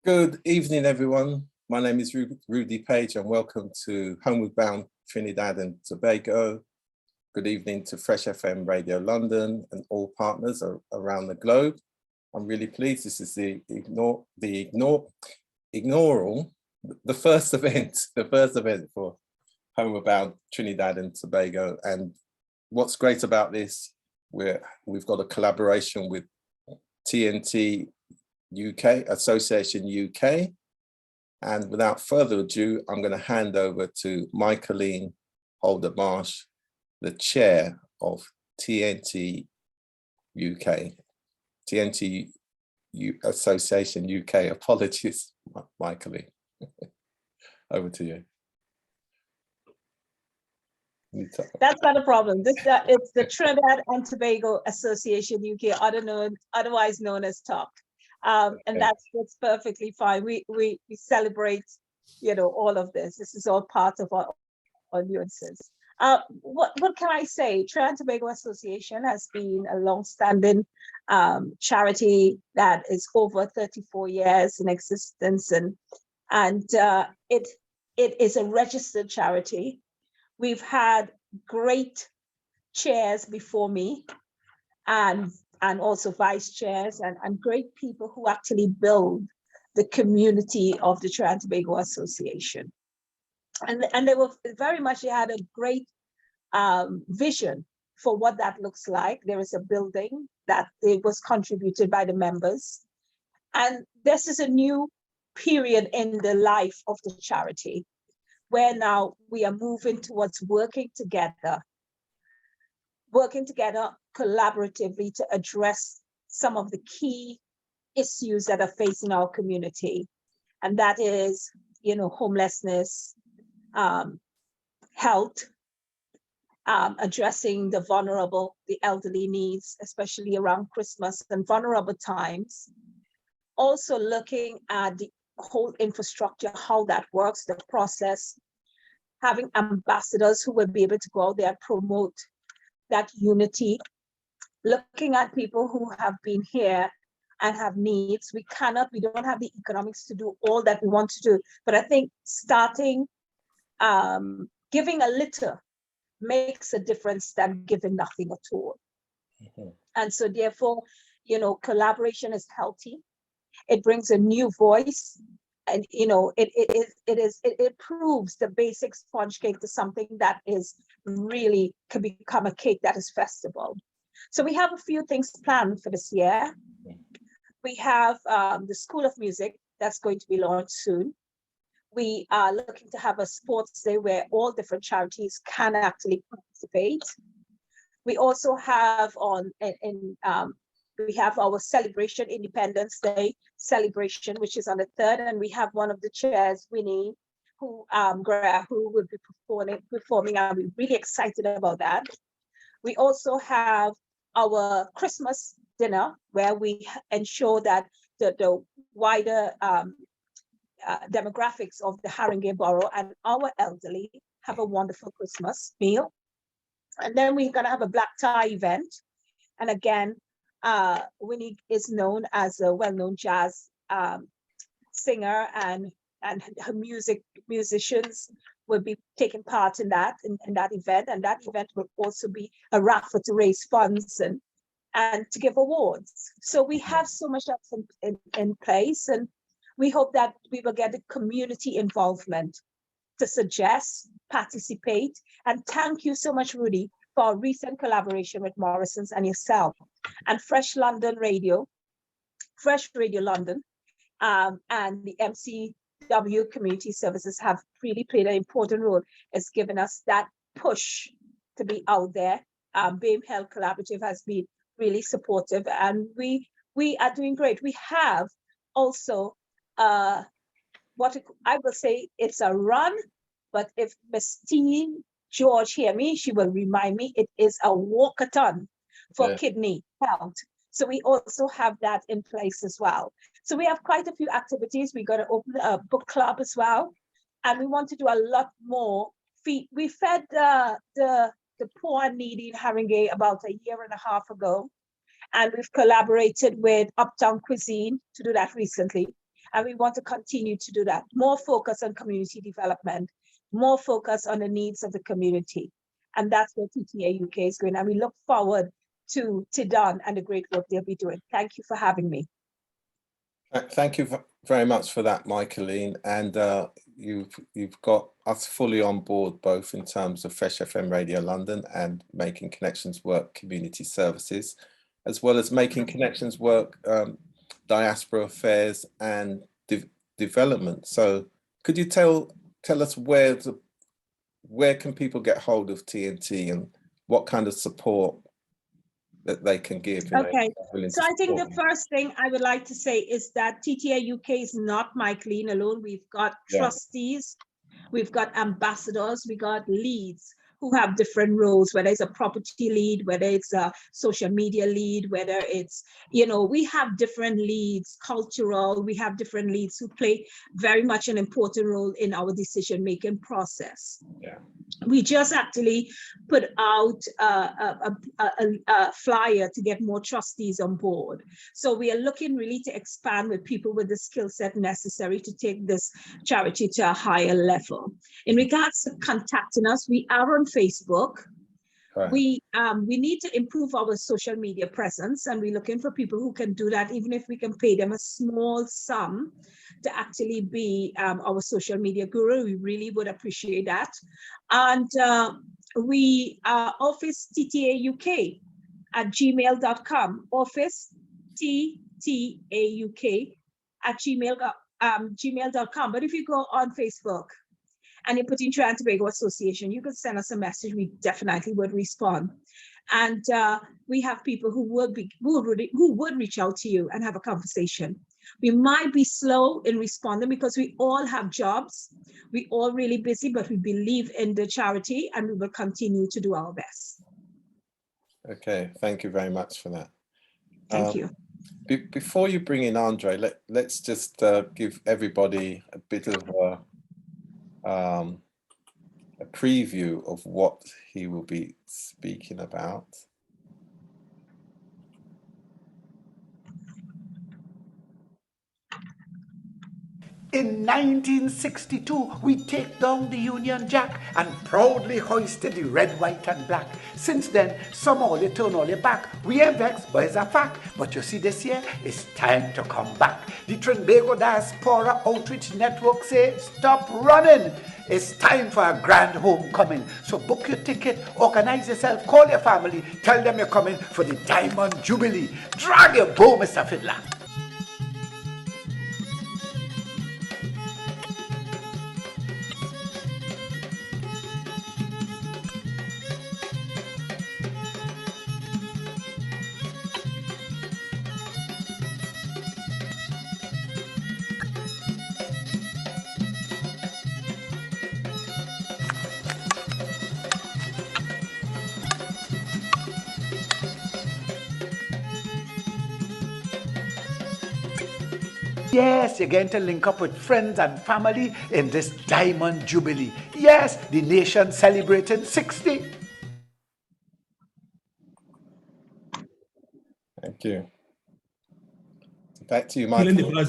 Good evening, everyone. My name is Rudy Page and welcome to Homeward Bound Trinidad and Tobago. Good evening to FRESHFM Radio London and all partners around the globe. I'm really pleased. This is the first event for Homeward Bound Trinidad and Tobago. And what's great about this, we've got a collaboration with TNT UK, Association UK. And without further ado, I'm going to hand over to Michaeline Holder-Marsh, the chair of TNT UK, TNT Association UK. Apologies, Michaeline. Over to you. That's not a problem. It's the Trinidad and Tobago Association UK, otherwise known as TOC. And that's perfectly fine. We celebrate, all of this. This is all part of our nuances. What can I say? Trinidad and Tobago Association has been a long-standing charity that is over 34 years in existence, and it is a registered charity. We've had great chairs before me, and also vice chairs and great people who actually build the community of the Trinidad and Tobago Association. And they were they had a great vision for what that looks like. There is a building that it was contributed by the members. And this is a new period in the life of the charity, where now we are moving towards working together collaboratively to address some of the key issues that are facing our community. And that is, homelessness, health, addressing the vulnerable, the elderly needs, especially around Christmas and vulnerable times. Also looking at the whole infrastructure, how that works, the process, having ambassadors who will be able to go out there and promote that unity, looking at people who have been here and have needs. We don't have the economics to do all that we want to do, but I think starting, giving a little makes a difference than giving nothing at all. Mm-hmm. And so therefore, collaboration is healthy. It brings a new voice, and it proves the basic sponge cake to something that is really could become a cake that is festival. So we have a few things planned for this year. We have the School of Music that's going to be launched soon. We are looking to have a sports day where all different charities can actually participate. We also have we have our celebration, Independence Day celebration, which is on the 3rd, and we have one of the chairs, Winnie, who will be performing, and we're really excited about that. We also have our Christmas dinner, where we ensure that the wider demographics of the Haringey Borough and our elderly have a wonderful Christmas meal. And then we're going to have a black tie event. And again, Winnie is known as a well-known jazz singer, and her musicians will be taking part in that event. And that event will also be a raffle to raise funds and to give awards. So we have so much that's in place, and we hope that we will get the community involvement to suggest, participate, and thank you so much, Rudy, for our recent collaboration with Morrison's and yourself, and Fresh Radio London, and the MCW Community Services have really played an important role. It's given us that push to be out there. BAME Health Collaborative has been really supportive, and we are doing great. We have also what I will say, it's a run, but if Miss T. George hear me, she will remind me it is a walkathon for kidney health. So we also have that in place as well. So we have quite a few activities. We're going to open a book club as well, and we want to do a lot more. We fed the poor and needy in Haringey about a year and a half ago, and we've collaborated with Uptown Cuisine to do that recently. And we want to continue to do that. More focus on community development, more focus on the needs of the community. And that's where TTA UK is going. And we look forward to Tidon and the great work they'll be doing. Thank you for having me. Thank you very much for that, Michaeline. And you've got us fully on board, both in terms of Fresh FM Radio London and Making Connections Work Community Services, as well as Making Connections Work Diaspora Affairs and Development. So could you tell us where can people get hold of TNT and what kind of support that they can give? Okay, so I think the first thing I would like to say is that TTA UK is not Michaeline alone. We've got trustees, we've got ambassadors, we got leads who have different roles, whether it's a property lead, whether it's a social media lead, whether it's, we have different leads, cultural, we have different leads who play very much an important role in our decision-making process. Yeah. We just actually put out a flyer to get more trustees on board. So we are looking really to expand with people with the skill set necessary to take this charity to a higher level. In regards to contacting us, we are on Facebook. Right. We need to improve our social media presence, and we're looking for people who can do that, even if we can pay them a small sum to actually be our social media guru. We really would appreciate that. And we office TTA UK at gmail.com, office TTA UK at gmail.com. But if you go on Facebook and you put in Trinidad and Tobago Association, you can send us a message. We definitely would respond. And we have people who would reach out to you and have a conversation. We might be slow in responding because we all have jobs. We all really busy, but we believe in the charity and we will continue to do our best. Okay, thank you very much for that. Thank you. Before you bring in Andre, let's just give everybody a bit of a preview of what he will be speaking about. In 1962, we take down the Union Jack and proudly hoisted the red, white, and black. Since then, some all they turn all their back. We ain't vexed, but it's a fact. But you see, this year, it's time to come back. The Trinbago Diaspora Outreach Network say, stop running. It's time for a grand homecoming. So book your ticket, organize yourself, call your family, tell them you're coming for the Diamond Jubilee. Drag your bow, Mr. Fiddler. Yes, you're going to link up with friends and family in this Diamond Jubilee. Yes, the nation celebrating 60. Thank you. Back to you, Michael.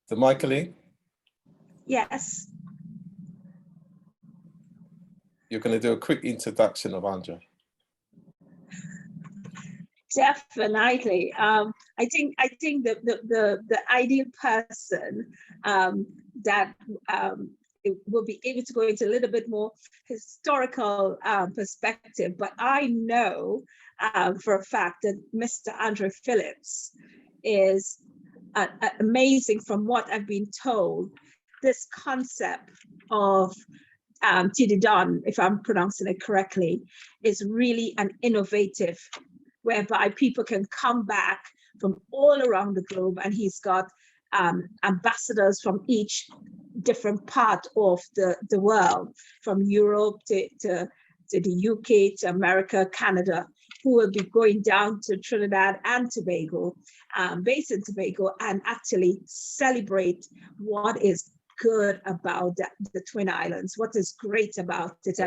So, Michaeline? Yes. You're going to do a quick introduction of Andre. Definitely. I think the ideal person that will be able to go into a little bit more historical perspective, but I know for a fact that Mr. Andre Phillips is amazing. From what I've been told, this concept of Tidon, if I'm pronouncing it correctly, is really an innovative, whereby people can come back from all around the globe, and he's got ambassadors from each different part of the world, from Europe to the UK, to America, Canada, who will be going down to Trinidad and Tobago, based in Tobago, and actually celebrate what is good about the Twin Islands, what is great about it.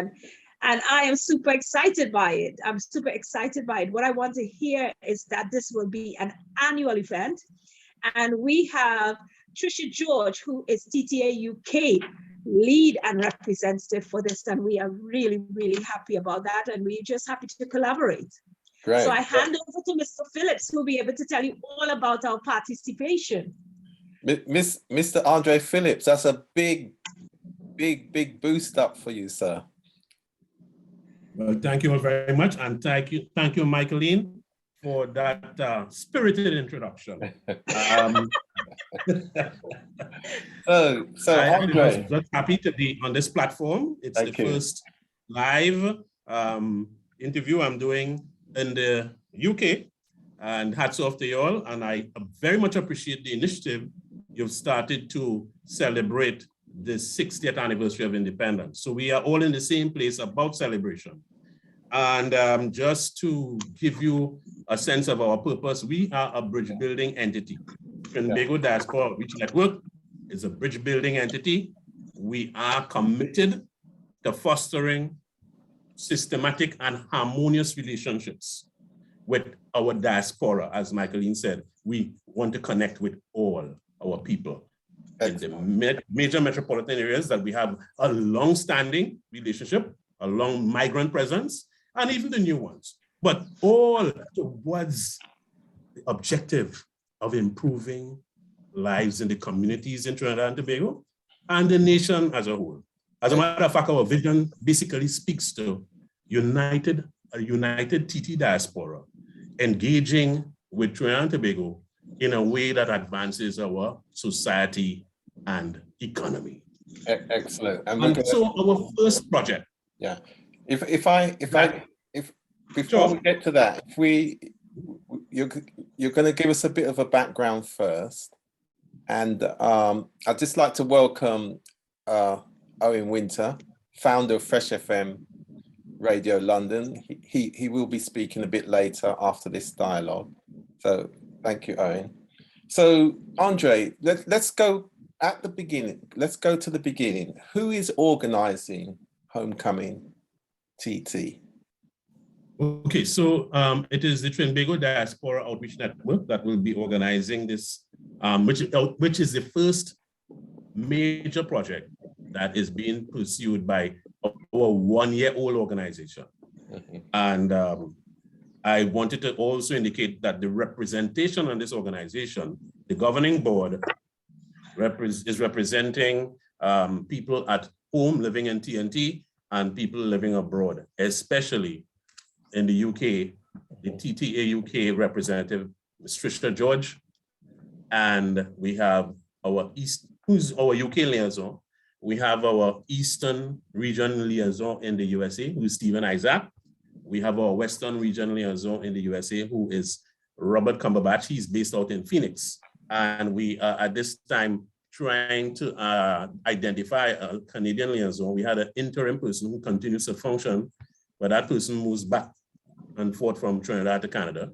And I am super excited by it. I'm super excited by it. What I want to hear is that this will be an annual event. And we have Trisha George, who is TTA UK lead and representative for this. And we are really, really happy about that. And we're just happy to collaborate. Great. So I hand over to Mr. Phillips, who will be able to tell you all about our participation. Mr. Andre Phillips, that's a big boost up for you, sir. Well, thank you all very much, and thank you, Michaeline, for that spirited introduction. So Andre, I'm just happy to be on this platform. It's the first live interview I'm doing in the UK, and hats off to you all. And I very much appreciate the initiative you've started to celebrate the 60th anniversary of independence. So we are all in the same place about celebration. And just to give you a sense of our purpose, we are a bridge building entity. Trinbago Diaspora Outreach Network is a bridge building entity. We are committed to fostering systematic and harmonious relationships with our diaspora. As Michaeline said, we want to connect with all our people. In the major metropolitan areas that we have a long-standing relationship, a long migrant presence, and even the new ones, but all towards the objective of improving lives in the communities in Trinidad and Tobago and the nation as a whole. As a matter of fact, our vision basically speaks to a united TT diaspora, engaging with Trinidad and Tobago in a way that advances our society and economy. Excellent. And so our first project. Yeah. Before we get to that, you're going to give us a bit of a background first, and I'd just like to welcome Owen Winter, founder of FreshFM Radio London. He will be speaking a bit later after this dialogue. So thank you, Owen. So Andre, let's go at the beginning. Let's go to the beginning. Who is organizing Homecoming TT? Okay, so it is the Trinbago Diaspora Outreach Network that will be organizing this, which is the first major project that is being pursued by our one-year-old organization. Mm-hmm. And I wanted to also indicate that the representation on this organization, the governing board, is representing people at home living in TNT and people living abroad, especially in the UK, the TTA UK representative, Ms. Trisha George, and we have who's our UK liaison. We have our Eastern region liaison in the USA, who's Stephen Isaac. We have our Western region liaison in the USA, who is Robert Cumberbatch. He's based out in Phoenix. And we are at this time trying to identify a Canadian liaison. We had an interim person who continues to function, but that person moves back and forth from Trinidad to Canada.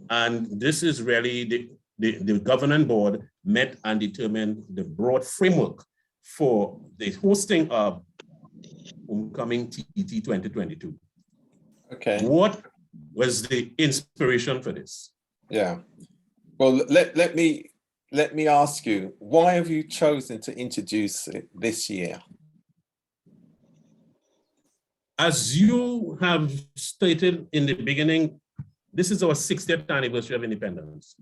And this is really the governing board met and determined the broad framework for the hosting of Homecoming TT 2022. Okay. What was the inspiration for this? Yeah. Well, let me ask you, why have you chosen to introduce it this year? As you have stated in the beginning, this is our 60th anniversary of independence.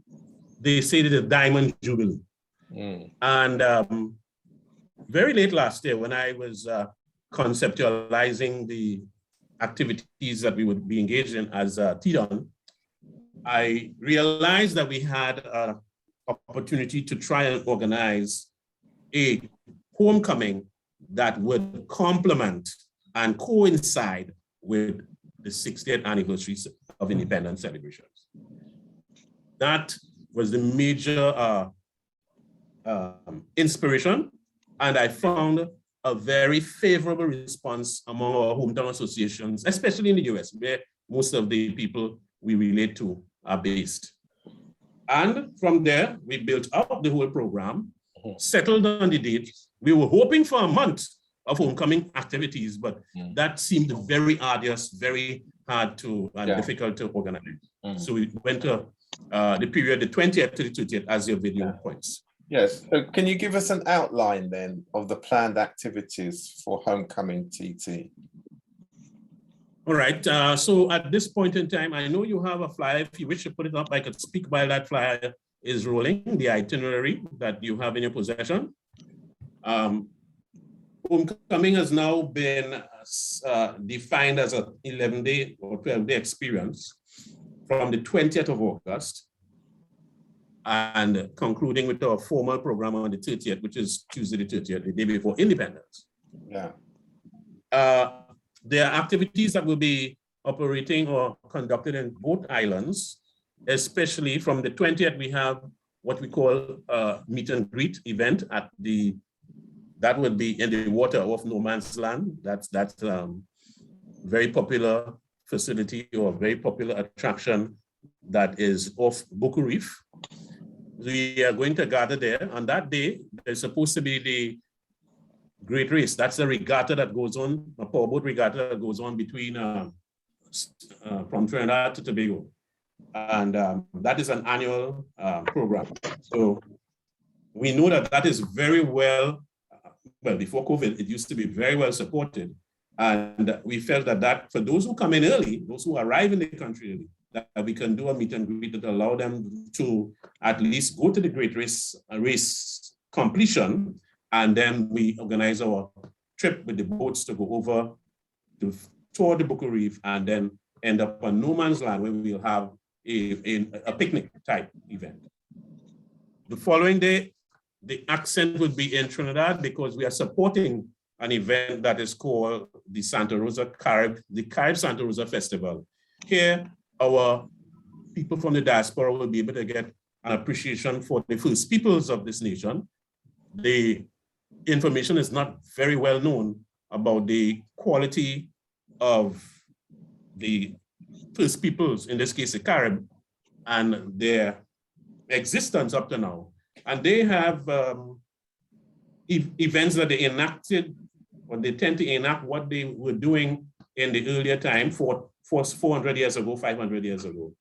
They say it is a diamond jubilee. Mm. And very late last year, when I was conceptualizing the activities that we would be engaged in as TDON, I realized that we had an opportunity to try and organize a homecoming that would complement and coincide with the 60th anniversary of independence celebrations. That was the major inspiration, and I found a very favorable response among our hometown associations, especially in the US, where most of the people we relate to are based. And from there, we built out the whole program, settled on the date. We were hoping for a month of homecoming activities, but that seemed very arduous, very hard to and difficult to organize. So we went to the period, the 20th to the 30th, as your video points. Yes. So can you give us an outline then of the planned activities for Homecoming TT? All right. So at this point in time, I know you have a flyer. If you wish to put it up, I could speak while that flyer is rolling, the itinerary that you have in your possession. Homecoming has now been defined as an 11-day or 12-day experience from the 20th of August and concluding with our formal program on the 30th, which is Tuesday the 30th, the day before Independence. Yeah. There are activities that will be operating or conducted in both islands, especially from the 20th, we have what we call a meet and greet event at that would be in the water off No Man's Land. That's very popular facility or very popular attraction that is off Boku Reef. We are going to gather there. On that day, there's supposed to be the Great Race. That's the regatta that goes on, a powerboat regatta that goes on between from Trinidad to Tobago. And that is an annual program. So we know that that is very well, before COVID, it used to be very well supported. And we felt that for those who come in early, those who arrive in the country early, that we can do a meet and greet that allow them to at least go to the Great Race completion. And then we organize our trip with the boats to go over to tour the Boku Reef and then end up on No Man's Land where we'll have a picnic type event. The following day, the accent would be in Trinidad because we are supporting an event that is called the Carib Santa Rosa Festival. Here, our people from the diaspora will be able to get an appreciation for the first peoples of this nation. The information is not very well known about the quality of the first peoples, in this case, the Carib, and their existence up to now. And they have events that they enacted, or they tend to enact what they were doing in the earlier time, 400 years ago, 500 years ago.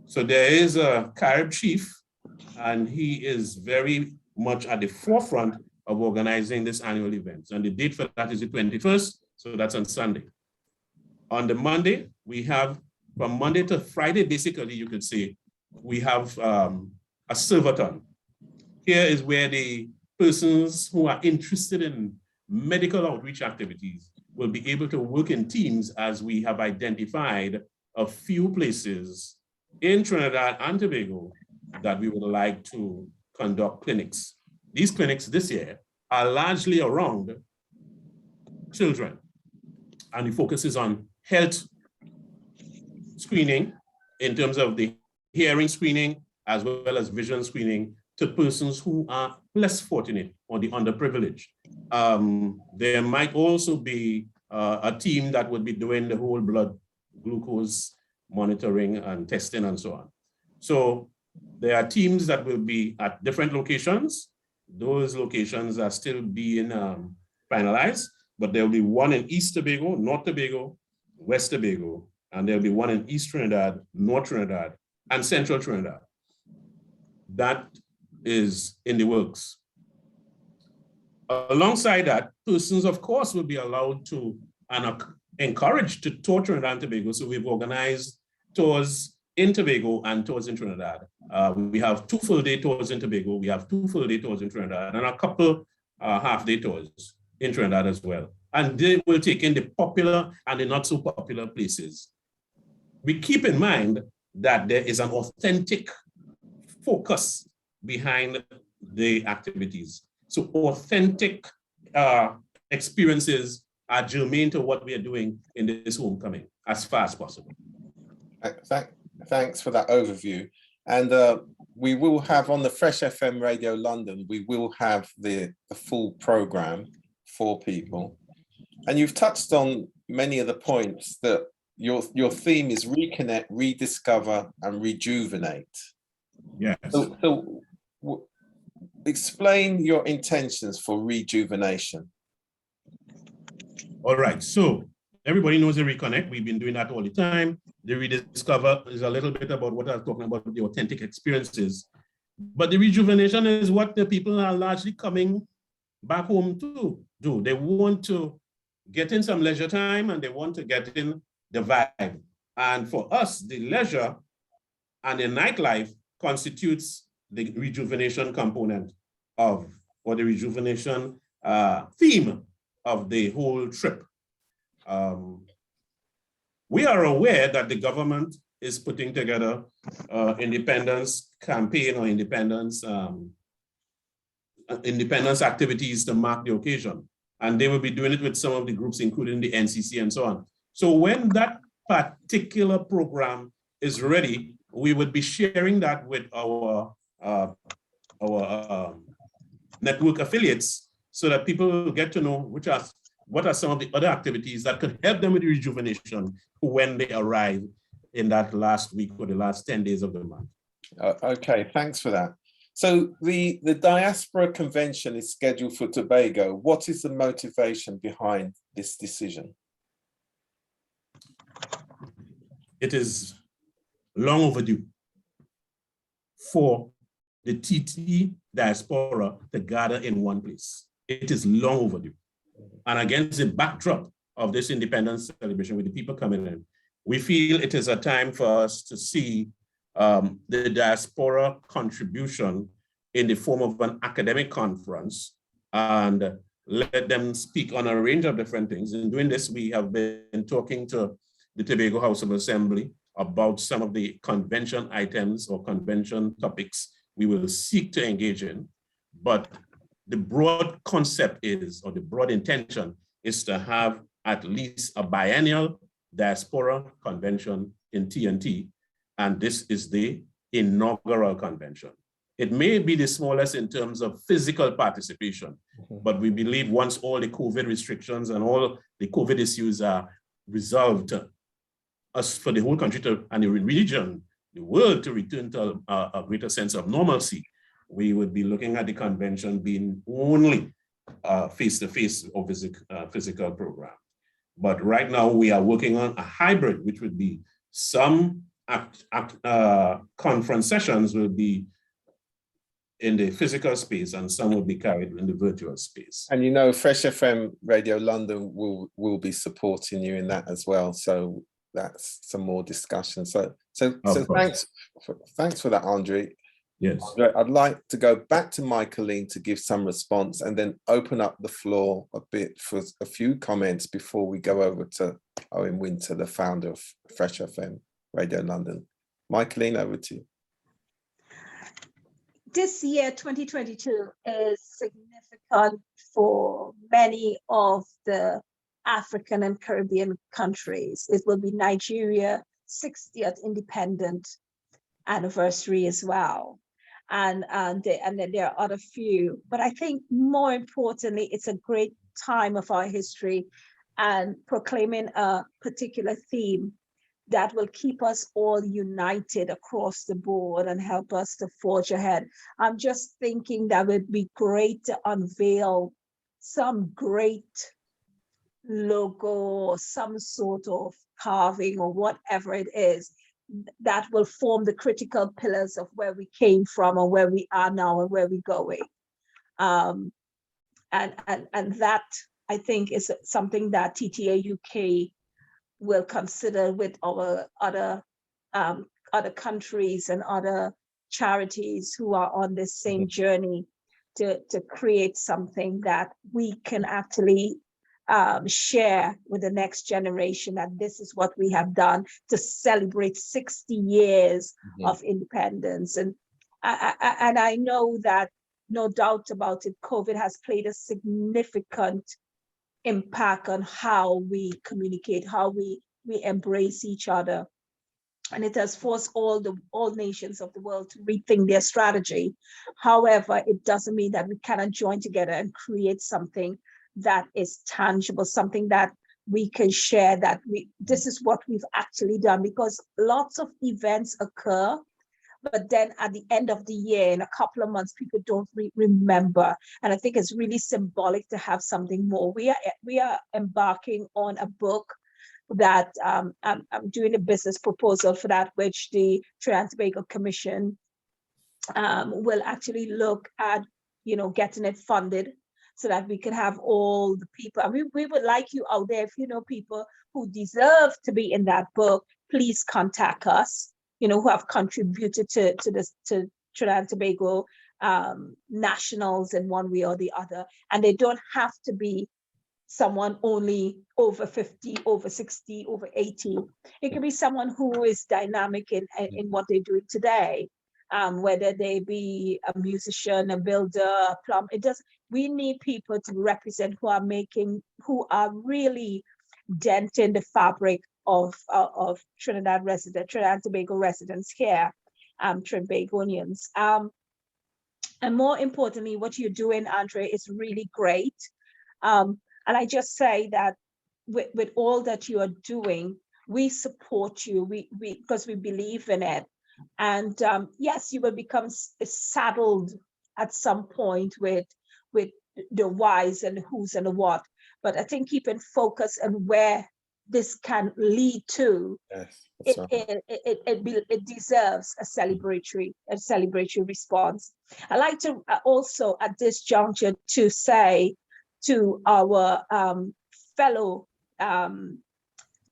So there is a Carib chief, and he is very much at the forefront of organizing this annual event. And the date for that is the 21st, so that's on Sunday. On the Monday, we have, from Monday to Friday, basically, you could say, we have a servathon. Here is where the persons who are interested in medical outreach activities will be able to work in teams, as we have identified a few places in Trinidad and Tobago that we would like to conduct clinics. These clinics this year are largely around children, and the focus is on health screening in terms of the hearing screening as well as vision screening to persons who are less fortunate or the underprivileged. There might also be a team that would be doing the whole blood glucose monitoring and testing and so on. So there are teams that will be at different locations. Those locations are still being finalized, but there will be one in East Tobago, North Tobago, West Tobago, and there'll be one in East Trinidad, North Trinidad, and Central Trinidad. That is in the works. Alongside that, persons, of course, will be allowed to and are encouraged to tour Trinidad and Tobago. So we've organized tours in Tobago and tours in Trinidad. We have 2 full-day tours in Tobago. We have 2 full-day tours in Trinidad and a couple half-day tours in Trinidad as well. And they will take in the popular and the not so popular places. We keep in mind that there is an authentic focus behind the activities. So authentic experiences are germane to what we are doing in this homecoming as far as possible. Thanks for that overview. And we will have on the Fresh FM Radio London, we will have the full program for people. And you've touched on many of the points that your theme is reconnect, rediscover, and rejuvenate. Yes. So explain your intentions for rejuvenation. All right, so everybody knows the Reconnect. We've been doing that all the time. The Rediscover is a little bit about what I was talking about, the authentic experiences. But the rejuvenation is what the people are largely coming back home to do. They want to get in some leisure time and they want to get in the vibe. And for us, the leisure and the nightlife constitutes the rejuvenation component of, or the rejuvenation theme of the whole trip. We are aware that the government is putting together independence campaign or independence activities to mark the occasion. And they will be doing it with some of the groups, including the NCC and so on. So when that particular program is ready, we would be sharing that with our network affiliates so that people will get to know what are some of the other activities that could help them with rejuvenation when they arrive in that last week or the last 10 days of the month. Okay, thanks for that. So the Diaspora Convention is scheduled for Tobago. What is the motivation behind this decision? It is long overdue for the TT diaspora to gather in one place. It is long overdue. And against the backdrop of this independence celebration with the people coming in, we feel it is a time for us to see the diaspora contribution in the form of an academic conference and let them speak on a range of different things. In doing this, we have been talking to the Tobago House of Assembly about some of the convention items or convention topics we will seek to engage in. But the broad concept is, or the broad intention is to have at least a biennial diaspora convention in TNT. And this is the inaugural convention. It may be the smallest in terms of physical participation, but we believe once all the COVID restrictions and all the COVID issues are resolved, us for the whole country to, and the region, the world to return to a greater sense of normalcy, we would be looking at the convention being only face-to-face or physical program. But right now we are working on a hybrid, which would be some conference sessions will be in the physical space and some will be carried in the virtual space. And you know, Fresh FM Radio London will be supporting you in that as well. So that's some more discussion. So thanks for that, Andre. Yes. I'd like to go back to Michaeline to give some response and then open up the floor a bit for a few comments before we go over to Owen Winter, the founder of Fresh FM Radio London. Michaeline, over to you. This year, 2022, is significant for many of the African and Caribbean countries. It will be Nigeria 60th independent anniversary as well. And then there are other few, but I think more importantly, it's a great time of our history and proclaiming a particular theme that will keep us all united across the board and help us to forge ahead. I'm just thinking that would be great to unveil some great logo or some sort of carving or whatever it is that will form the critical pillars of where we came from and where we are now and where we're going. And that, I think, is something that TTA UK will consider with our other countries and other charities who are on this same journey to create something that we can actually share with the next generation, that this is what we have done to celebrate 60 years of independence. And I know that, no doubt about it, COVID has played a significant impact on how we communicate, how we embrace each other. And it has forced all nations of the world to rethink their strategy. However, it doesn't mean that we cannot join together and create something that is tangible, something that we can share, that this is what we've actually done, because lots of events occur, but then at the end of the year, in a couple of months, people don't remember. And I think it's really symbolic to have something more. We are embarking on a book that I'm doing a business proposal for that, which the Trinidad and Tobago Commission will actually look at, getting it funded so that we can have all the people. I mean, we would like you out there, if you know people who deserve to be in that book, please contact us, who have contributed to Trinidad and Tobago nationals in one way or the other. And they don't have to be someone only over 50, over 60, over 80. It can be someone who is dynamic in what they're doing today, whether they be a musician, a builder, a plumber. We need people to represent who are really denting the fabric of Trinidad and Tobago residents here, Trinbagonians. And more importantly, what you're doing, Andre, is really great. And I just say that with all that you are doing, we support you, because we believe in it. And yes, you will become saddled at some point with the whys and the who's and the what. But I think keeping focus on where this can lead to, Yes, it deserves a celebratory response. I like to also at this juncture to say to our fellow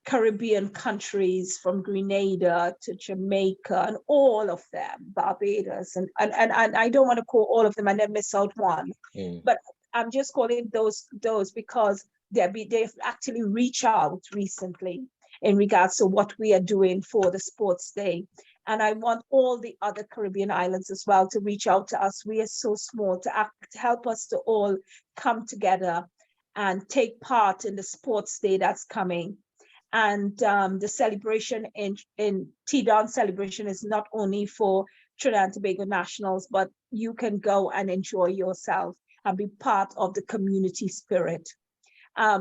Caribbean countries, from Grenada to Jamaica and all of them, Barbados, and I don't want to call all of them and then miss out one, but I'm just calling those because they've actually reached out recently in regards to what we are doing for the sports day. And I want all the other Caribbean islands as well to reach out to us. We are so small, to help us to all come together and take part in the sports day that's coming. And the celebration in T-Down celebration is not only for Trinidad and Tobago nationals, but you can go and enjoy yourself and be part of the community spirit. I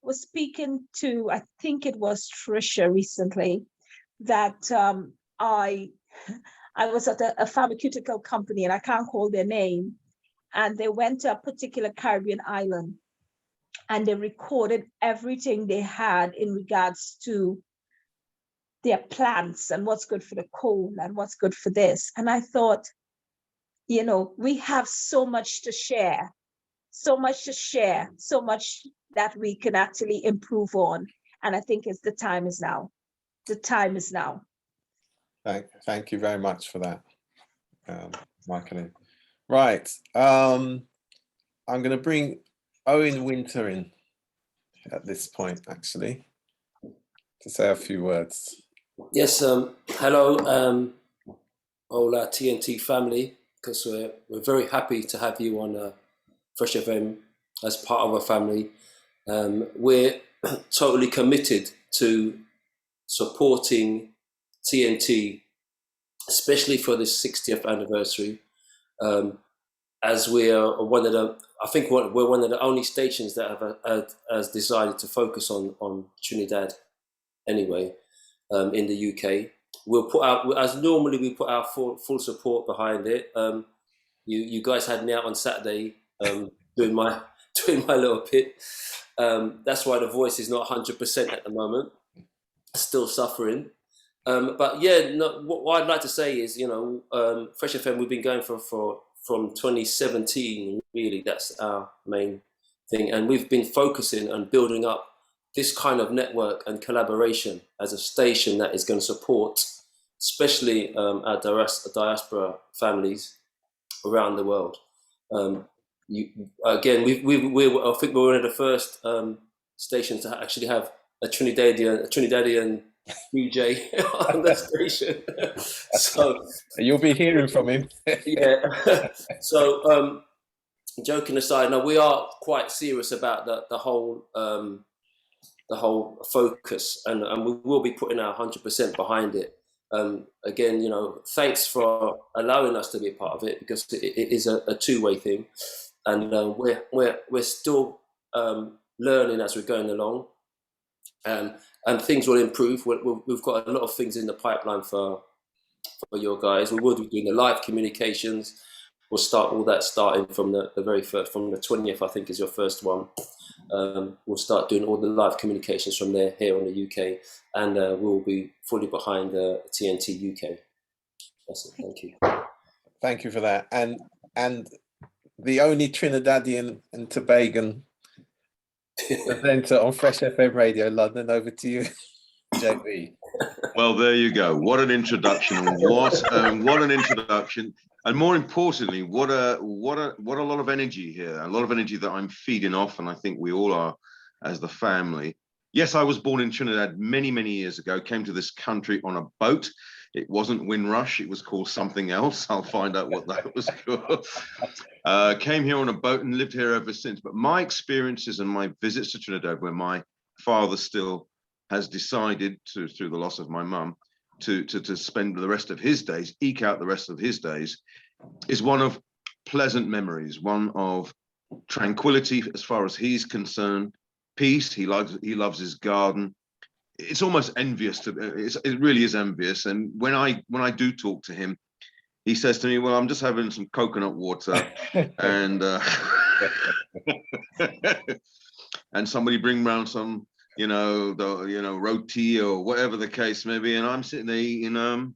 was speaking to, I think it was Trisha recently, that I was at a pharmaceutical company, and I can't call their name, and they went to a particular Caribbean island and they recorded everything they had in regards to their plants and what's good for the cold and what's good for this. And I thought, we have so much to share, so much that we can actually improve on. And I think the time is now. The time is now. Thank you very much for that, Michael. Right, I'm going to bring Owen Winter in at this point, actually, to say a few words. Yes, hello, all our TNT family, because we're very happy to have you on Fresh FM as part of our family. We're totally committed to supporting TNT, especially for this 60th anniversary, as we are one of the, I think we're one of the only stations that has decided to focus on Trinidad anyway, in the UK. We'll put out, as normally we put our full support behind it. You guys had me out on Saturday doing my little bit. That's why the voice is not 100% at the moment. Still suffering. But yeah, what I'd like to say is, Fresh FM, we've been going from 2017, really, that's our main thing. And we've been focusing on building up this kind of network and collaboration as a station that is going to support, especially our diaspora families around the world. I think we're one of the first stations to actually have a Trinidadian DJ on the station. So you'll be hearing from him. Yeah. So joking aside, no, we are quite serious about the whole focus, and we will be putting our 100% behind it. Again, thanks for allowing us to be a part of it, because it is a two-way thing, and we're still learning as we're going along. And things will improve. We've got a lot of things in the pipeline for your guys. We will be doing the live communications. We'll start all that starting from the very first, from the 20th, I think is your first one. We'll start doing all the live communications from there here in the UK, and we'll be fully behind TNT UK. That's it. Thank you. Thank you for that. And the only Trinidadian and Tobagan presenter on Fresh FM Radio London. Over to you, JB. Well, there you go. What an introduction! What an introduction! And more importantly, what a lot of energy here. A lot of energy that I'm feeding off, and I think we all are as the family. Yes, I was born in Trinidad many, many years ago. Came to this country on a boat. It wasn't Windrush. It was called something else. I'll find out what that was called. Came here on a boat and lived here ever since. But my experiences and my visits to Trinidad, where my father still has decided to, through the loss of my mum, to spend the rest of his days, eke out the rest of his days, is one of pleasant memories, one of tranquility as far as he's concerned, peace. He loves his garden. It's almost envious it really is envious. And when I do talk to him, he says to me, well, I'm just having some coconut water and and somebody bring round some, roti or whatever the case may be, and I'm sitting there eating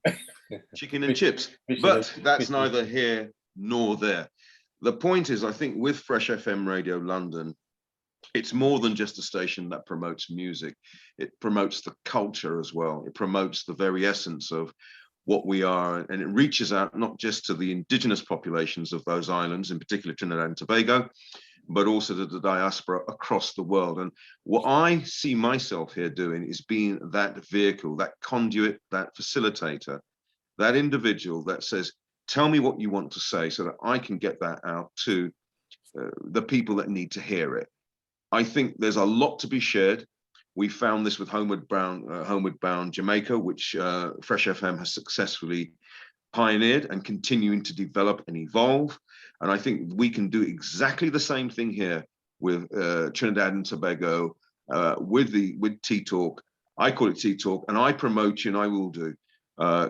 chicken and chips. But that's neither here nor there. The point is, I think with Fresh FM Radio London, it's more than just a station that promotes music. It promotes the culture as well. It promotes the very essence of what we are, and it reaches out not just to the indigenous populations of those islands, in particular Trinidad and Tobago, but also to the diaspora across the world. And what I see myself here doing is being that vehicle, that conduit, that facilitator, that individual that says, tell me what you want to say so that I can get that out to the people that need to hear it. I think there's a lot to be shared. We found this with Homeward Bound Jamaica, which Fresh FM has successfully pioneered and continuing to develop and evolve. And I think we can do exactly the same thing here with Trinidad and Tobago, with Tea Talk. I call it Tea Talk, and I promote you, and I will do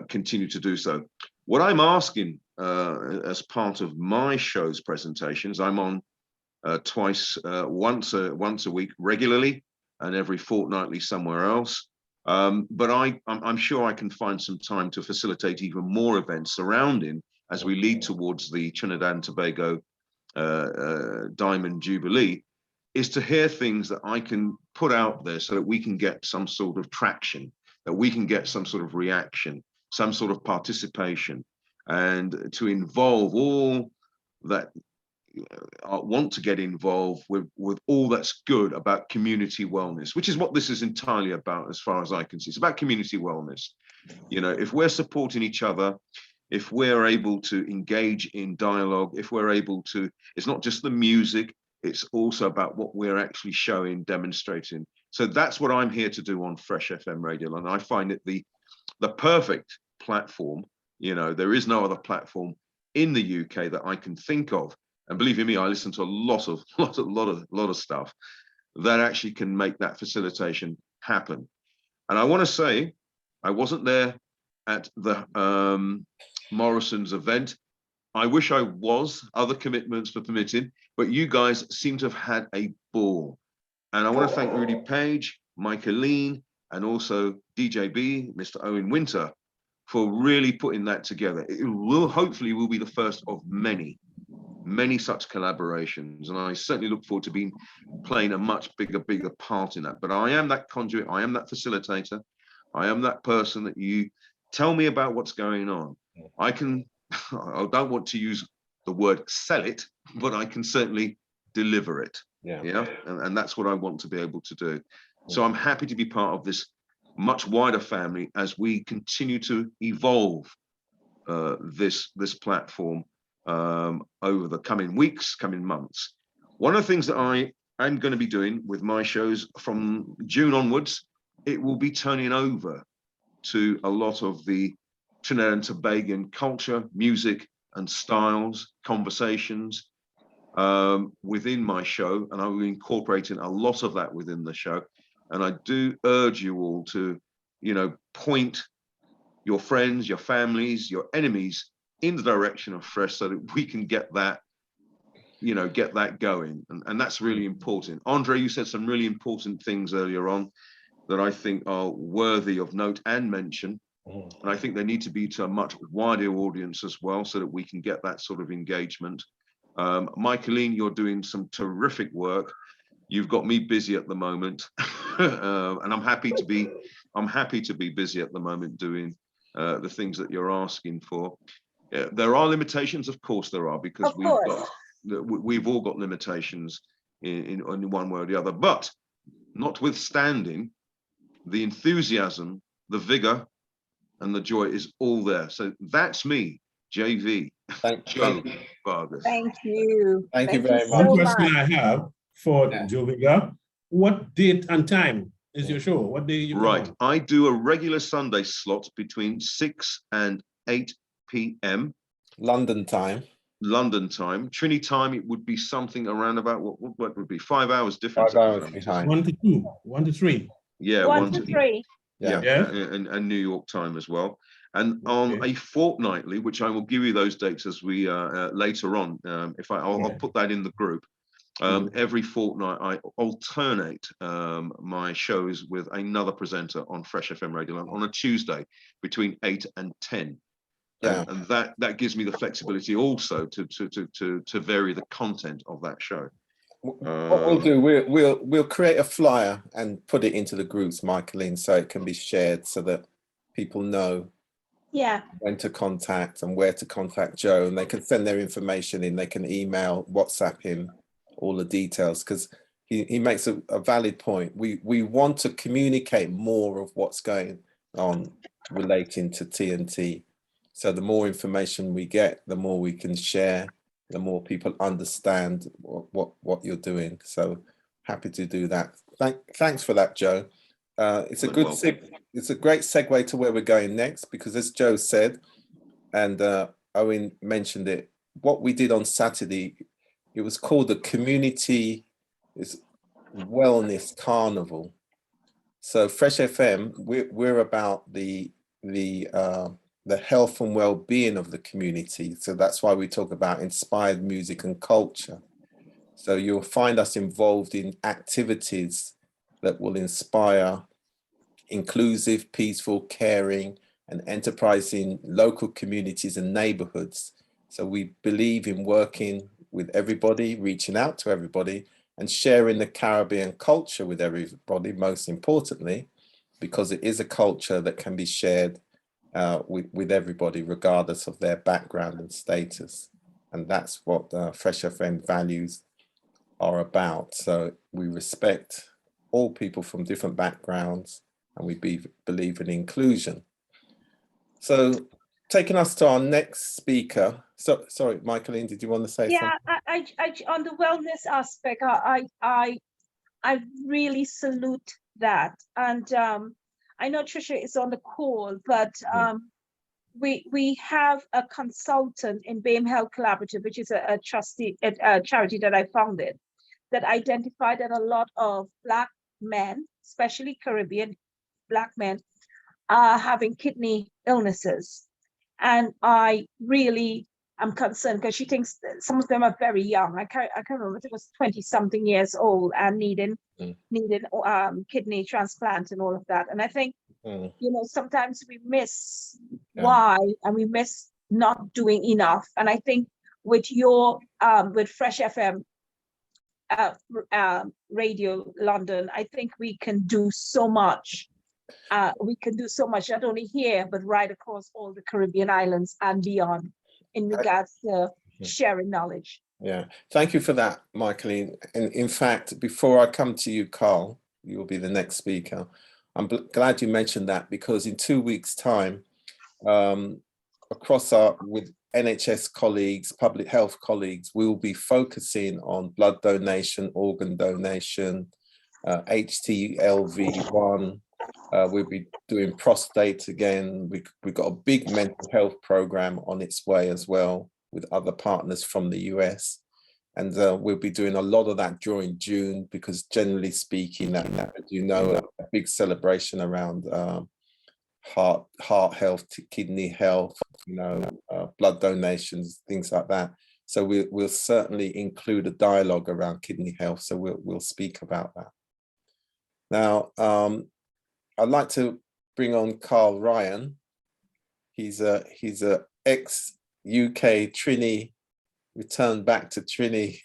continue to do so. What I'm asking as part of my show's presentations, I'm on once a week regularly, and every fortnightly somewhere else. But I'm sure I can find some time to facilitate even more events surrounding as we lead towards the Trinidad and Tobago Diamond Jubilee, is to hear things that I can put out there so that we can get some sort of traction, that we can get some sort of reaction, some sort of participation, and to involve all that want to get involved with all that's good about community wellness, which is what this is entirely about as far as I can see. It's about community wellness. If we're supporting each other, if we're able to engage in dialogue, if we're able to, it's not just the music, it's also about what we're actually showing, demonstrating. So that's what I'm here to do on Fresh FM Radio. And I find it the perfect platform. There is no other platform in the UK that I can think of. And believe you me, I listen to a lot of stuff that actually can make that facilitation happen. And I want to say, I wasn't there at the Morrison's event. I wish I was. Other commitments were permitted, but you guys seem to have had a ball. And I want to thank Rudy Page, Michaeline, and also DJB, Mr. Owen Winter, for really putting that together. It will hopefully be the first of many such collaborations, and I certainly look forward to playing a much bigger part in that. But I am that conduit, I am that facilitator, I am that person that you tell me about what's going on. I don't want to use the word sell it, but I can certainly deliver it. Yeah. And that's what I want to be able to do. So I'm happy to be part of this much wider family as we continue to evolve this platform over the coming weeks, coming months. One of the things that I'm going to be doing with my shows from June onwards, it will be turning over to a lot of the Trinidad and Tobago culture, music and styles, conversations within my show, and I will be incorporating a lot of that within the show. And I do urge you all to, point your friends, your families, your enemies in the direction of Fresh so that we can get that, get that going. And that's really important. Andre, you said some really important things earlier on that I think are worthy of note and mention. And I think they need to be to a much wider audience as well so that we can get that sort of engagement. Michaeline, you're doing some terrific work. You've got me busy at the moment. And I'm happy to be busy at the moment doing the things that you're asking for. There are limitations, of course there are, because we've all got limitations in one way or the other, but notwithstanding, the enthusiasm, the vigor, and the joy is all there. So that's me, JV. Joe Vargas. Thank you. Thank you very much. One question I have for Yeah. Joe Vega. What date and time is your show? What day you Right. on? I do a regular Sunday slot between 6 and 8 p.m. London time. London time. Trinity time, it would be something around about what would be 5 hours difference. 5 hours behind. 1 to 2, 1 to 3. Yeah, 1 to 3. Yeah, Yeah. and New York time as well. And on Okay. a fortnightly, which I will give you those dates as we later on. I'll put that in the group. Every fortnight, I alternate my shows with another presenter on Fresh FM Radio on a Tuesday between 8 and 10. Yeah. And that gives me the flexibility also to vary the content of that show. What we'll do, we'll create a flyer and put it into the groups, Michaeline, so it can be shared so that people know when to contact and where to contact Joe, and they can send their information in. They can email, WhatsApp him all the details, because he makes a valid point. We want to communicate more of what's going on relating to TNT. So the more information we get, the more we can share, the more people understand what you're doing. So happy to do that. Thanks for that, Joe. It's a great segue to where we're going next, because as Joe said, and Owen mentioned it, what we did on Saturday, it was called the Community Wellness Carnival. So Fresh FM, we're about the health and well-being of the community. So that's why we talk about inspired music and culture. So you'll find us involved in activities that will inspire inclusive, peaceful, caring, and enterprising local communities and neighborhoods. So we believe in working with everybody, reaching out to everybody, and sharing the Caribbean culture with everybody, most importantly, because it is a culture that can be shared with everybody, regardless of their background and status. And that's what Fresh FM values are about. So we respect all people from different backgrounds, and we believe in inclusion. So taking us to our next speaker. So sorry, Michaeline, did you want to say something? I on the wellness aspect, I really salute that. And I know Trisha is on the call, but we have a consultant in BAME Health Collaborative, which is a charity that I founded, that identified that a lot of Black men, especially Caribbean Black men, are having kidney illnesses. And I really am concerned, because she thinks some of them are very young. I can't remember, it was 20-something years old and needing kidney transplant and all of that. And I think, sometimes we miss why, and we miss not doing enough. And I think with your with Fresh FM Radio London, I think we can do so much. We can do so much, not only here, but right across all the Caribbean islands and beyond, in regards to sharing knowledge. Yeah, thank you for that, Michaeline. And in fact, before I come to you, Carl, you will be the next speaker. I'm glad you mentioned that, because in 2 weeks' time, with NHS colleagues, public health colleagues, we will be focusing on blood donation, organ donation, HTLV1. We'll be doing prostate again. We've got a big mental health program on its way as well, with other partners from the US. And we'll be doing a lot of that during June, because generally speaking, a big celebration around heart health, kidney health, blood donations, things like that. So we'll certainly include a dialogue around kidney health. So we'll speak about that. Now, I'd like to bring on Carl Ryan. He's a ex-UK Trini, returned back to Trini,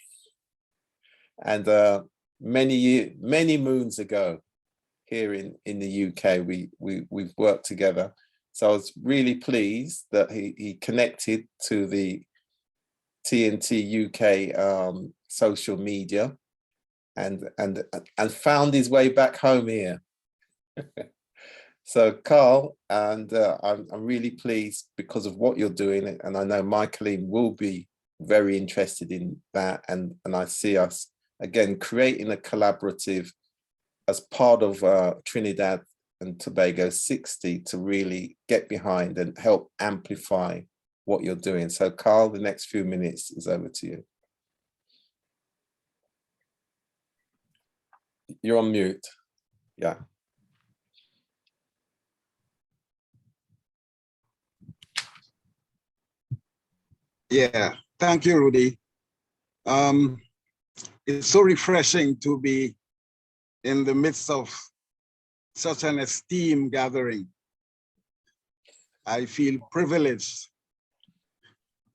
and many moons ago here in the UK, we've worked together. So I was really pleased that he connected to the TNT UK social media and found his way back home here. So Carl, and I'm really pleased because of what you're doing, and I know Michaeline will be very interested in that, and I see us again creating a collaborative as part of Trinidad and Tobago 60 to really get behind and help amplify what you're doing. So Carl, the next few minutes is over to you. You're on mute. Yeah. Yeah, thank you, Rudy. It's so refreshing to be in the midst of such an esteemed gathering. I feel privileged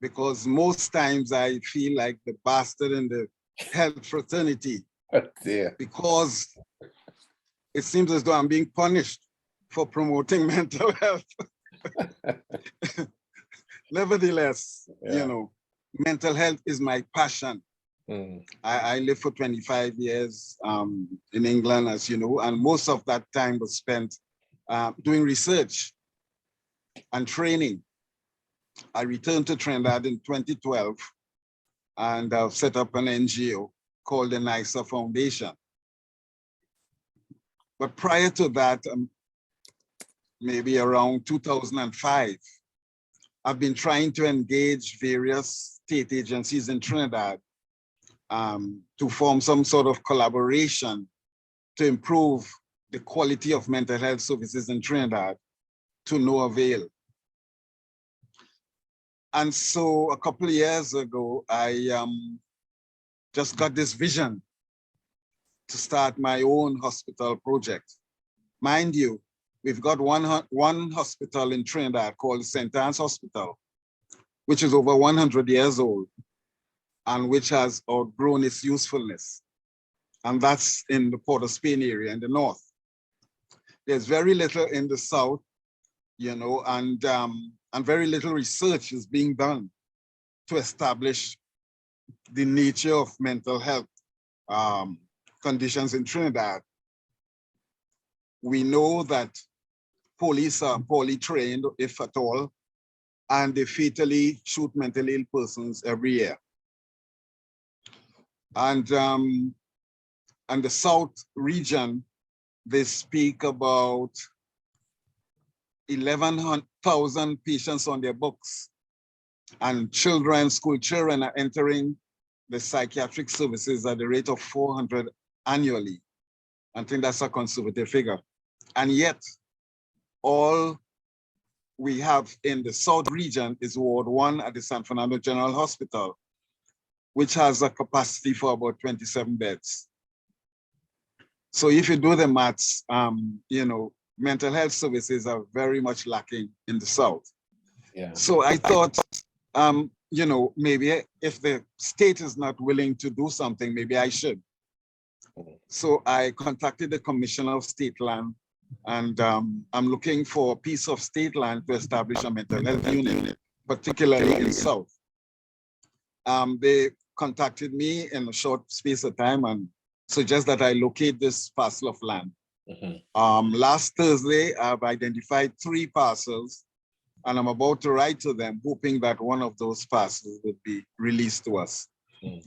because most times I feel like the bastard in the health fraternity. Oh dear. Because it seems as though I'm being punished for promoting mental health. Nevertheless, mental health is my passion. I lived for 25 years in England, as you know, and most of that time was spent doing research and training. I returned to Trinidad in 2012 and set up an NGO called the NICER Foundation. But prior to that, maybe around 2005, I've been trying to engage various state agencies in Trinidad to form some sort of collaboration to improve the quality of mental health services in Trinidad, to no avail. And so a couple of years ago, I just got this vision to start my own hospital project. Mind you, we've got one hospital in Trinidad called St. Anne's Hospital, which is over 100 years old and which has outgrown its usefulness. And that's in the Port of Spain area in the north. There's very little in the south, and very little research is being done to establish the nature of mental health conditions in Trinidad. We know that police are poorly trained, if at all, and they fatally shoot mentally ill persons every year. And the South region, they speak about 11,000 patients on their books, and school children are entering the psychiatric services at the rate of 400 annually. I think that's a conservative figure. And yet, all we have in the South region is Ward 1 at the San Fernando General Hospital, which has a capacity for about 27 beds. So if you do the maths, mental health services are very much lacking in the South. Yeah. So I thought, maybe if the state is not willing to do something, maybe I should. So I contacted the Commissioner of State Land, and I'm looking for a piece of state land to establish a mental health unit, particularly in the South. They contacted me in a short space of time and suggest that I locate this parcel of land. Last Thursday, I've identified 3 parcels, and I'm about to write to them, hoping that one of those parcels would be released to us.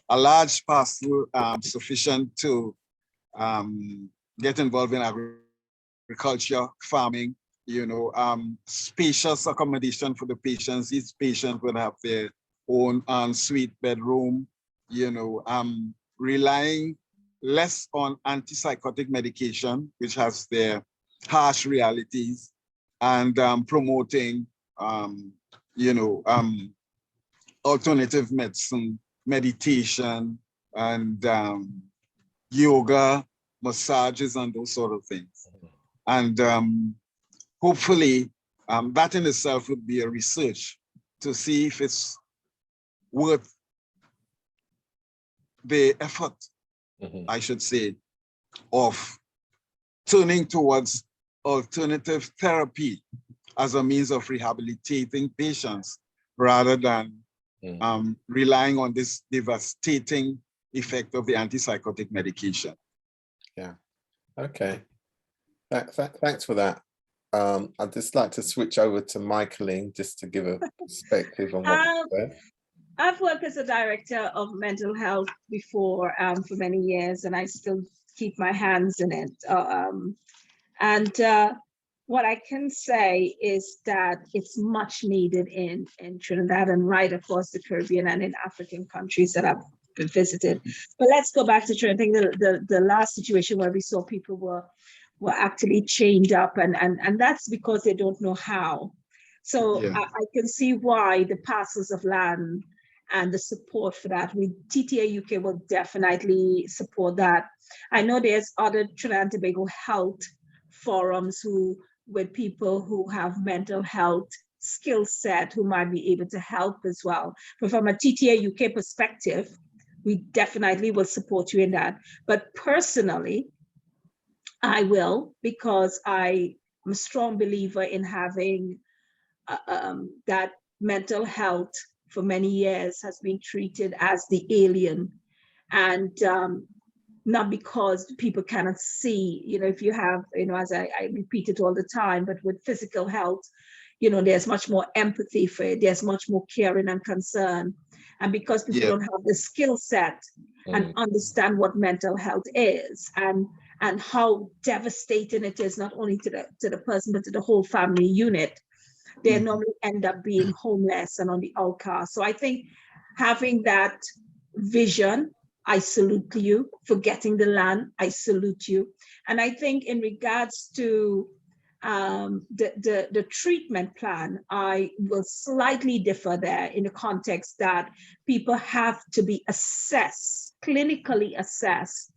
A large parcel sufficient to get involved in agriculture, farming, spacious accommodation for the patients. Each patient would have their own ensuite bedroom, relying less on antipsychotic medication, which has their harsh realities, and promoting, alternative medicine, meditation, and yoga, massages, and those sort of things. And hopefully, that in itself would be a research to see if it's worth the effort, I should say, of turning towards alternative therapy as a means of rehabilitating patients rather than relying on this devastating effect of the antipsychotic medication. Yeah. Okay. Thanks for that. I'd just like to switch over to Michaeline just to give a perspective on what you said. I've worked as a director of mental health before for many years, and I still keep my hands in it. What I can say is that it's much needed in Trinidad and right across the Caribbean and in African countries that I've visited. But let's go back to Trinidad. I think the last situation where we saw people were actually chained up, and that's because they don't know how. So yeah. I can see why the parcels of land and the support for that. TTA UK will definitely support that. I know there's other Trinidad and Tobago health forums with people who have mental health skill set who might be able to help as well. But from a TTA UK perspective, we definitely will support you in that. But personally, I will, because I am a strong believer in having that mental health for many years has been treated as the alien, and not because people cannot see, if you have, as I repeat it all the time, but with physical health, there's much more empathy for it, there's much more caring and concern. And because people don't have the skill set and understand what mental health is and how devastating it is, not only to the person, but to the whole family unit, they normally end up being homeless and on the outcast. So I think having that vision, I salute you. For getting the land, I salute you. And I think in regards to the treatment plan, I will slightly differ there in the context that people have to be assessed, clinically assessed,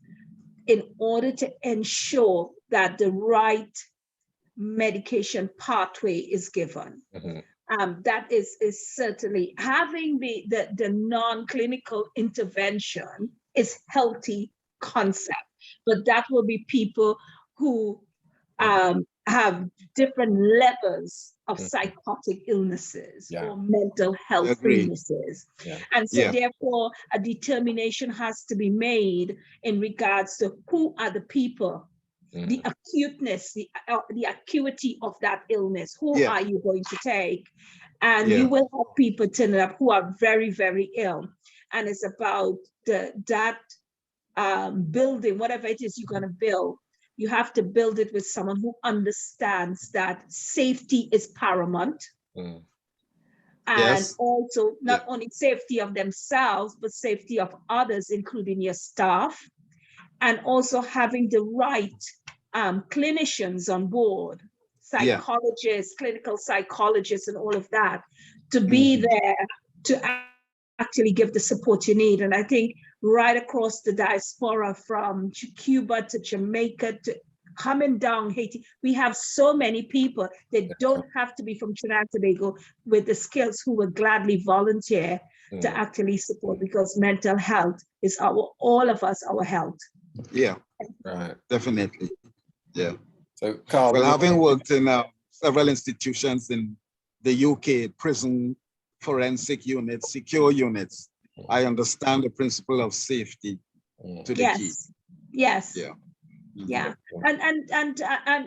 in order to ensure that the right medication pathway is given. That is certainly having the non-clinical intervention is healthy concept, but that will be people who have different levels of psychotic illnesses or mental health illnesses. And so therefore a determination has to be made in regards to who are the people, the acuteness, the acuity of that illness. Who are you going to take? And you will have people turning up who are very, very ill. And it's about that building, whatever it is you're going to build, you have to build it with someone who understands that safety is paramount. And also not only safety of themselves, but safety of others, including your staff. And also having the right clinicians on board, psychologists, clinical psychologists, and all of that, to be there to actually give the support you need. And I think right across the diaspora, from Cuba to Jamaica to coming down Haiti, we have so many people that don't have to be from Trinidad and Tobago with the skills who will gladly volunteer to actually support, because mental health is all of us, our health. Yeah, right, definitely. Yeah. So, Carl, well, having worked in several institutions in the UK, prison, forensic units, secure units, I understand the principle of safety to the key. Yes. Yeah. And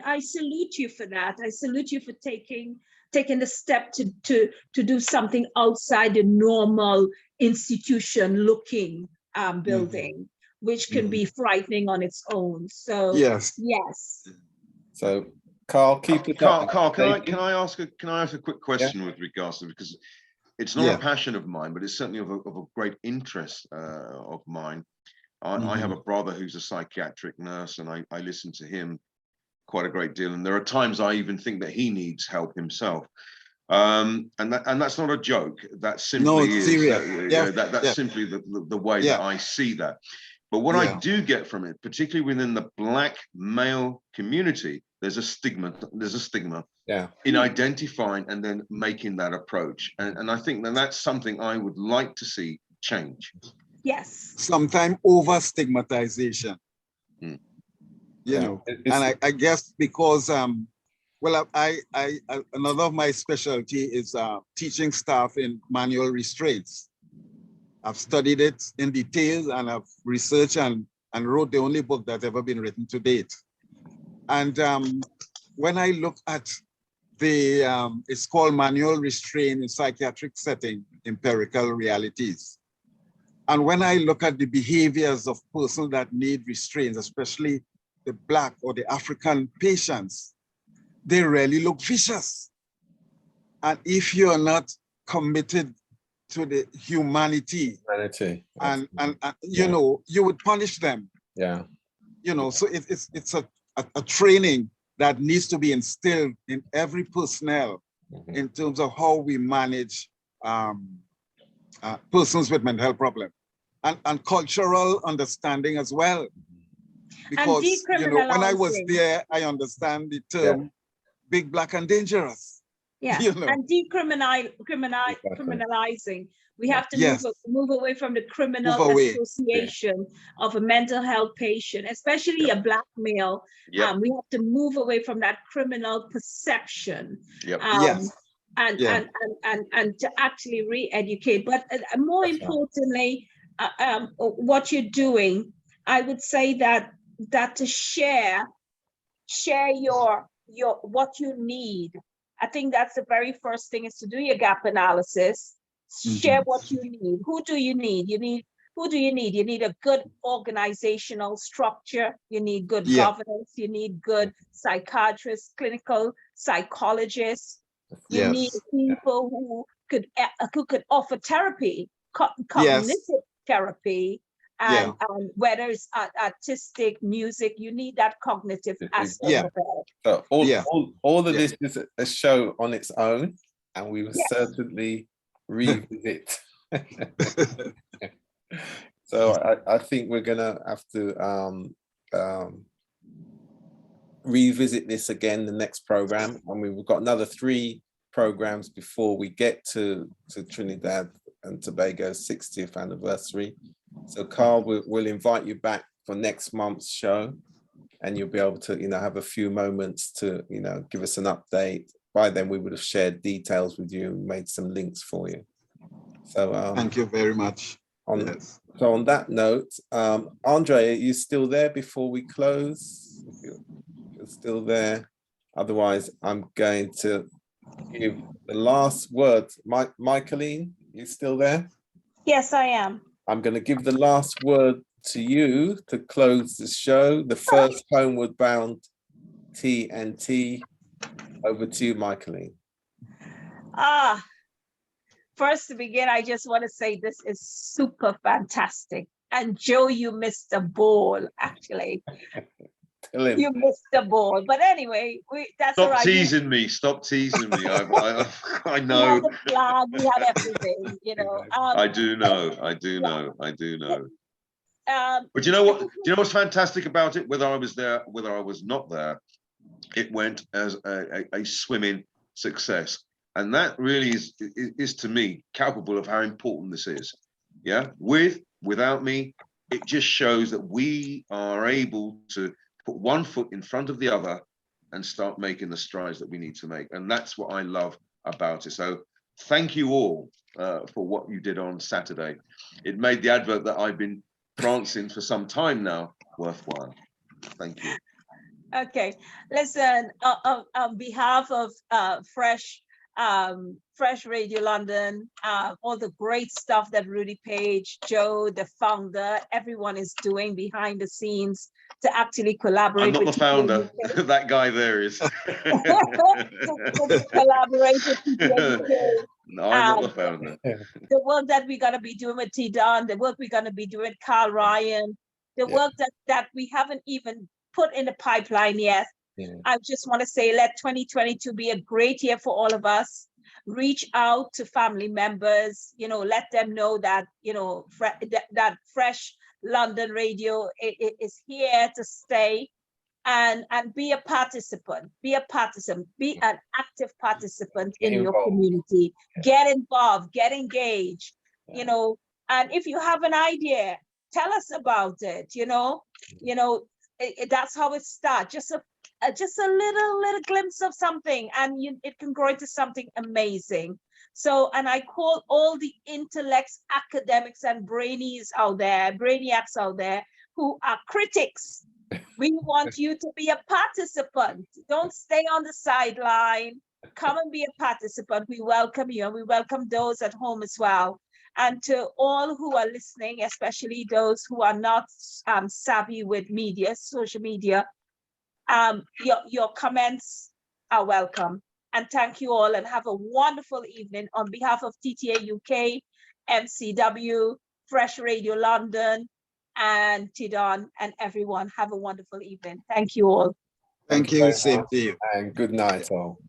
I salute you for that. I salute you for taking the step to do something outside the normal institution looking building, which can be frightening on its own. So yes. So Carl, keep it up. Carl, can I ask a quick question with regards to, because It's not Yeah. a passion of mine, but it's certainly of a great interest of mine. I have a brother who's a psychiatric nurse, and I listen to him quite a great deal. And there are times I even think that he needs help himself. And that's not a joke. That simply it's is serious. that's simply the way that I see that. But what I do get from it, particularly within the Black male community, there's a stigma. In identifying and then making that approach. And I think that's something I would like to see change. Yes. Sometimes over stigmatization. You know, and I guess because well, I another of my specialty is teaching staff in manual restraints. I've studied it in detail, and I've researched and wrote the only book that's ever been written to date. And when I look at the, it's called Manual Restraint in Psychiatric Setting, Empirical Realities. And when I look at the behaviors of persons that need restraints, especially the Black or the African patients, they really look vicious. And if you're not committed to the humanity, and you know, you would punish them. Yeah. You know, so it's a training that needs to be instilled in every personnel in terms of how we manage persons with mental health problems, and cultural understanding as well. Because you know, when I was there, I understand the term big, black, and dangerous. Yeah, you know? And criminalizing. We have to move away from the criminal association of a mental health patient, especially a Black male. We have to move away from that criminal perception. And to actually re-educate. But more importantly, what you're doing, I would say that to share your what you need. I think that's the very first thing, is to do your gap analysis, share what you need. Who do you need? Who do you need? You need a good organizational structure. You need good governance. You need good psychiatrists, clinical psychologists. You need people who could offer therapy, cognitive therapy, and whether it's artistic, music, you need that cognitive aspect of it. So all of this is a show on its own, and we will certainly revisit. So I think we're gonna have to revisit this again the next program, and we've got another 3 programs before we get to Trinidad and Tobago's 60th anniversary. So Carl, we'll invite you back for next month's show, and you'll be able to, you know, have a few moments to, you know, give us an update. By then we would have shared details with you and made some links for you. So thank you very much. So on that note, Andre, are you still there before we close? If you're still there. Otherwise, I'm going to give the last word. Michaeline, you still there? Yes, I am. I'm going to give the last word to you to close the show, the first Homeward Bound TnT. Over to you, Michaeline. First to begin, I just want to say this is super fantastic. And Joe, you missed the ball, actually. You missed the ball. But anyway, that's all right. Stop teasing me. I know. We had the flag, we had everything, you know. I do know. But you know what? Do you know what's fantastic about it? Whether I was there, whether I was not there, it went as a swimming success. And that really is to me capable of how important this is. Yeah, without me, it just shows that we are able to put one foot in front of the other and start making the strides that we need to make. And that's what I love about it. So thank you all for what you did on Saturday. It made the advert that I've been prancing for some time now worthwhile. Thank you. Okay, listen, on behalf of Fresh Radio London, all the great stuff that Rudy Page, Joe, the founder, everyone is doing behind the scenes to actually collaborate. I'm not the founder. That guy there is. to collaborate with TnT No, I'm not the founder. The work that we're going to be doing with T-Don, the work we're going to be doing with Carl Ryan, the Yeah. work that we haven't even put in the pipeline yet. Yeah. I just want to say, let 2022 be a great year for all of us. Reach out to family members, let them know that, that Fresh London Radio is here to stay, and be a participant, be an active participant in your community. Get involved, get engaged, and if you have an idea, tell us about it, that's how it starts. Just a little glimpse of something, and it can grow into something amazing. So, and I call all the intellects, academics, and brainiacs out there who are critics. We want you to be a participant. Don't stay on the sideline. Come and be a participant. We welcome you, and we welcome those at home as well. And to all who are listening, especially those who are not savvy with media, social media, your comments are welcome. And thank you all, and have a wonderful evening on behalf of TTA UK, MCW, Fresh Radio London, and T-Don, and everyone. Have a wonderful evening. Thank you all. Thank you, same to you. And good night all.